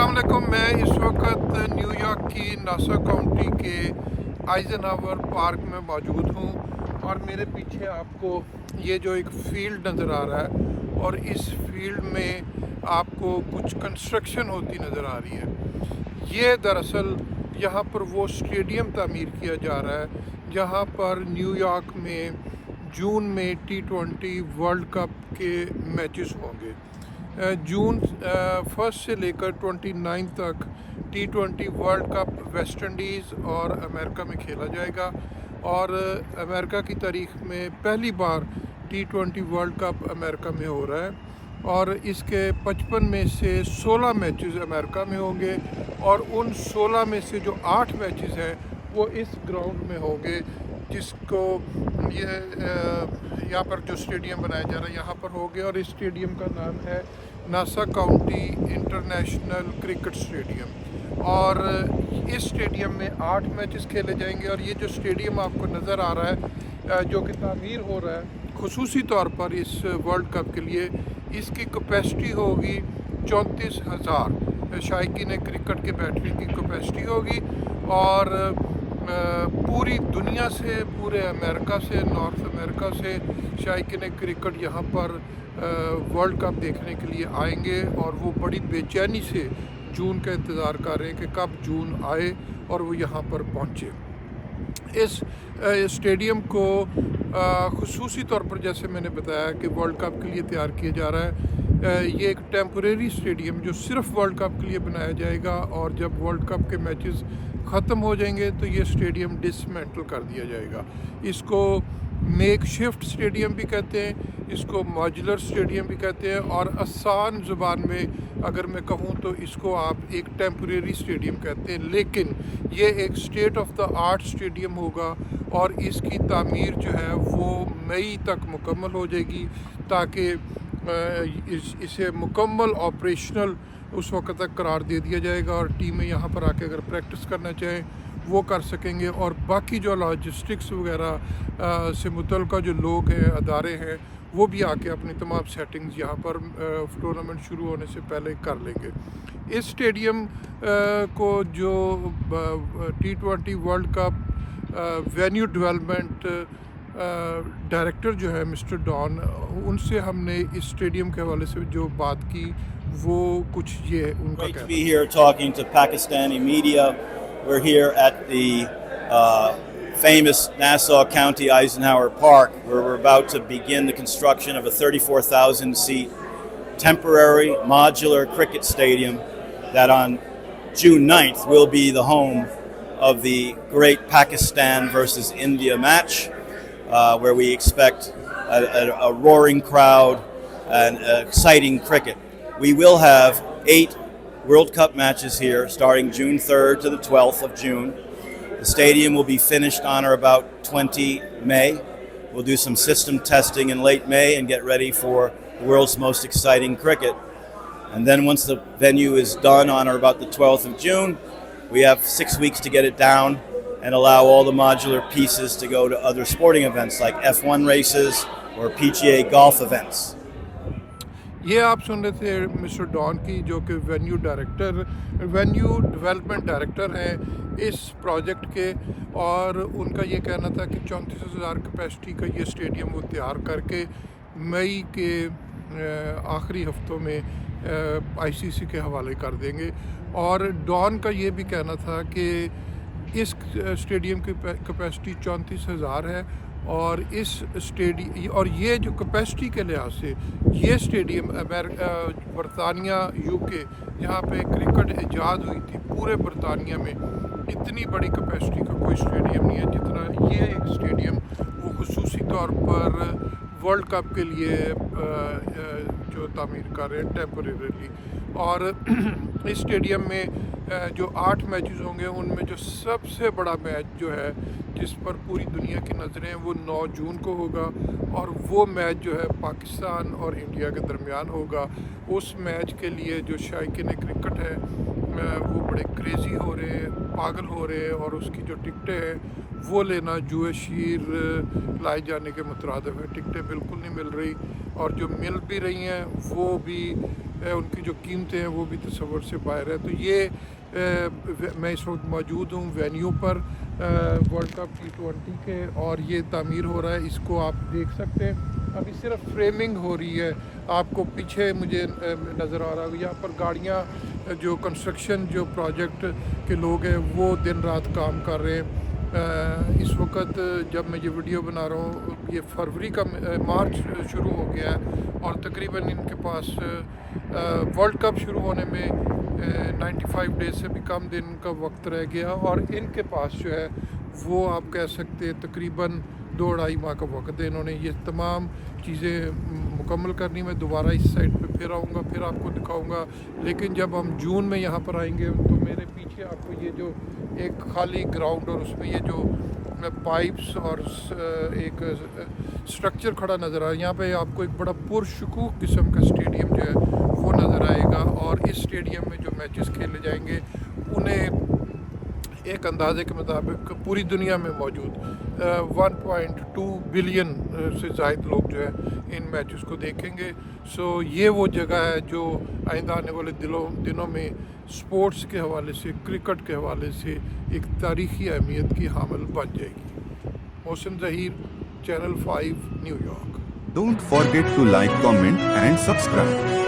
अस्सलाम वालेकुम। मैं इस वक्त न्यूयॉर्क की नासा काउंटी के आइजनहावर पार्क में मौजूद हूँ और मेरे पीछे आपको ये जो एक फील्ड नज़र आ रहा है और इस फील्ड में आपको कुछ कंस्ट्रक्शन होती नज़र आ रही है। ये दरअसल यहाँ पर वो स्टेडियम तामीर किया जा रहा है जहाँ पर न्यूयॉर्क में जून में T20 वर्ल्ड कप के मैचेस होंगे। जून 1 से लेकर 29 तक T20 world cup West Indies और अमेरिका में खेला जाएगा और अमेरिका की तारीख में पहली बार T20 वर्ल्ड कप अमेरिका में हो रहा है और इसके 55 में से 16 मैचेस अमेरिका में होंगे और उन 16 में से जो 8 मैचेस हैं वो इस ग्राउंड में होंगे जिसको ये यहाँ पर जो स्टेडियम बनाया जा रहा है यहाँ पर होंगे और इस स्टेडियम का नाम है NASA county international cricket stadium. और इस स्टेडियम में 8 मैचेस खेले जाएंगे और ये जो स्टेडियम आपको नज़र आ रहा है जो कि तामीर हो रहा है खुसूसी तौर पर इस वर्ल्ड कप के लिए, इसकी कैपेसिटी होगी 34,000 शायकीन क्रिकेट के बैठने की कैपेसिटी होगी और पूरी दुनिया से, पूरे अमेरिका से, नॉर्थ अमेरिका से शायकीन क्रिकेट यहाँ पर वर्ल्ड कप देखने के लिए आएंगे और वो बड़ी बेचैनी से जून का इंतज़ार कर रहे हैं कि कब जून आए और वो यहाँ पर पहुँचे। इस स्टेडियम को खुसूसी तौर पर जैसे मैंने बताया कि वर्ल्ड कप के लिए तैयार किया जा रहा है। ये एक टेम्परेरी स्टेडियम जो सिर्फ वर्ल्ड कप के लिए बनाया जाएगा और जब वर्ल्ड कप के मैचेस ख़त्म हो जाएंगे तो ये स्टेडियम डिसमेंटल कर दिया जाएगा। इसको मेक शिफ्ट स्टेडियम भी कहते हैं, इसको मॉड्यूलर स्टेडियम भी कहते हैं और आसान ज़ुबान में अगर मैं कहूँ तो इसको आप एक टेम्परेरी स्टेडियम कहते हैं। लेकिन ये एक state of the art stadium होगा और इसकी तामीर जो है वो मई तक मुकम्मल हो जाएगी ताकि इसे मुकम्मल ऑपरेशनल उस वक्त तक करार दे दिया जाएगा और टीमें यहाँ पर आके अगर प्रैक्टिस करना चाहें वो कर सकेंगे और बाकी जो लॉजिस्टिक्स वगैरह से मुतल्लिक़ जो लोग हैं, अदारे हैं, वो भी आके अपनी तमाम सेटिंग्स यहाँ पर टूर्नामेंट शुरू होने से पहले कर लेंगे। इस स्टेडियम को जो T20 world cup venue development director जो है मिस्टर डॉन, उनसे हमने इस स्टेडियम के हवाले से जो बात की वो कुछ ये उनका Great to be here talking to Pakistani media. We're here at the famous Nassau County Eisenhower Park, where we're about to begin the construction of a 34,000-seat temporary modular cricket stadium that on June 9th will be the home of the great Pakistan versus India match, where we expect a roaring crowd and exciting cricket. We will have 8 World Cup matches here starting June 3rd to the 12th of June. The stadium will be finished on or about 20 May. We'll do some system testing in late May and get ready for the world's most exciting cricket. And then once the venue is done on or about the 12th of June, we have 6 weeks to get it down and allow all the modular pieces to go to other sporting events like F1 races or PGA golf events. ये आप सुन रहे थे mister don की, जो कि venue development director हैं इस project के, और उनका ये कहना था कि 34,000 कैपेसिटी का ये स्टेडियम वो तैयार करके मई के आखिरी हफ्तों में ICC के हवाले कर देंगे। और डॉन का ये भी कहना था कि इस स्टेडियम की कैपेसिटी 34,000 है और इस स्टेडियम और ये जो कैपेसिटी के लिहाज से ये स्टेडियम बरतानिया UK जहाँ पे क्रिकेट ईजाद हुई थी, पूरे बरतानिया में इतनी बड़ी कैपेसिटी का कोई स्टेडियम नहीं है जितना ये एक स्टेडियम वो खुसूसी तौर पर वर्ल्ड कप के लिए जो तामीर कर रहे हैं टेम्परेरीली। और इस स्टेडियम में जो 8 मैचेस होंगे उनमें जो सबसे बड़ा मैच जो है जिस पर पूरी दुनिया की नज़रें वो 9 जून को होगा और वो मैच जो है पाकिस्तान और इंडिया के दरमियान होगा। उस मैच के लिए जो शायकीन क्रिकेट है वो बड़े क्रेज़ी हो रहे हैं, पागल हो रहे हैं और उसकी जो टिकटें हैं वो लेना जुए शीर लाए जाने के मुतरादिफ है। टिकटें बिल्कुल नहीं मिल रही और जो मिल भी रही हैं वो भी उनकी जो कीमतें हैं वो भी तसव्वुर से बाहर है। तो ये मैं इस वक्त मौजूद हूँ वेन्यू पर वर्ल्ड कप T20 के, और ये तामीर हो रहा है, इसको आप देख सकते हैं। अभी सिर्फ फ्रेमिंग हो रही है। आपको पीछे मुझे नज़र आ रहा है यहाँ पर गाड़ियाँ, जो कंस्ट्रक्शन जो प्रोजेक्ट के लोग हैं वो दिन रात काम कर रहे हैं। इस वक्त जब मैं ये वीडियो बना रहा हूँ, ये फरवरी का मार्च शुरू हो गया है और तकरीबन इनके पास वर्ल्ड कप शुरू होने में 95 डेज से भी कम दिन का वक्त रह गया, और इनके पास जो है वो आप कह सकते हैं तकरीबन 2-2.5 माह का वक्त है। इन्होंने ये तमाम चीज़ें मुकम्मल करनी। मैं दोबारा इस साइड पे फिर आऊँगा, फिर आपको दिखाऊँगा। लेकिन जब हम जून में यहाँ पर आएंगे तो मेरे पीछे आपको ये जो एक खाली ग्राउंड और उसमें ये जो पाइप्स और एक स्ट्रक्चर खड़ा नज़र आ रहा है। यहाँ पे आपको एक बड़ा पुरशकूक किस्म का स्टेडियम जो है वो नज़र आएगा, और इस स्टेडियम में जो मैचेस खेले जाएंगे उन्हें एक अंदाजे के मुताबिक पूरी दुनिया में मौजूद 1.2 बिलियन से ज़ायद लोग जो है इन मैचेस को देखेंगे। सो ये वो जगह है जो आइंदा आने वाले दिनों में स्पोर्ट्स के हवाले से, क्रिकेट के हवाले से एक तारीख़ी अहमियत की हामिल बन जाएगी। Mohsin Zaheer, channel 5 New York. Don't forget to like, comment and subscribe.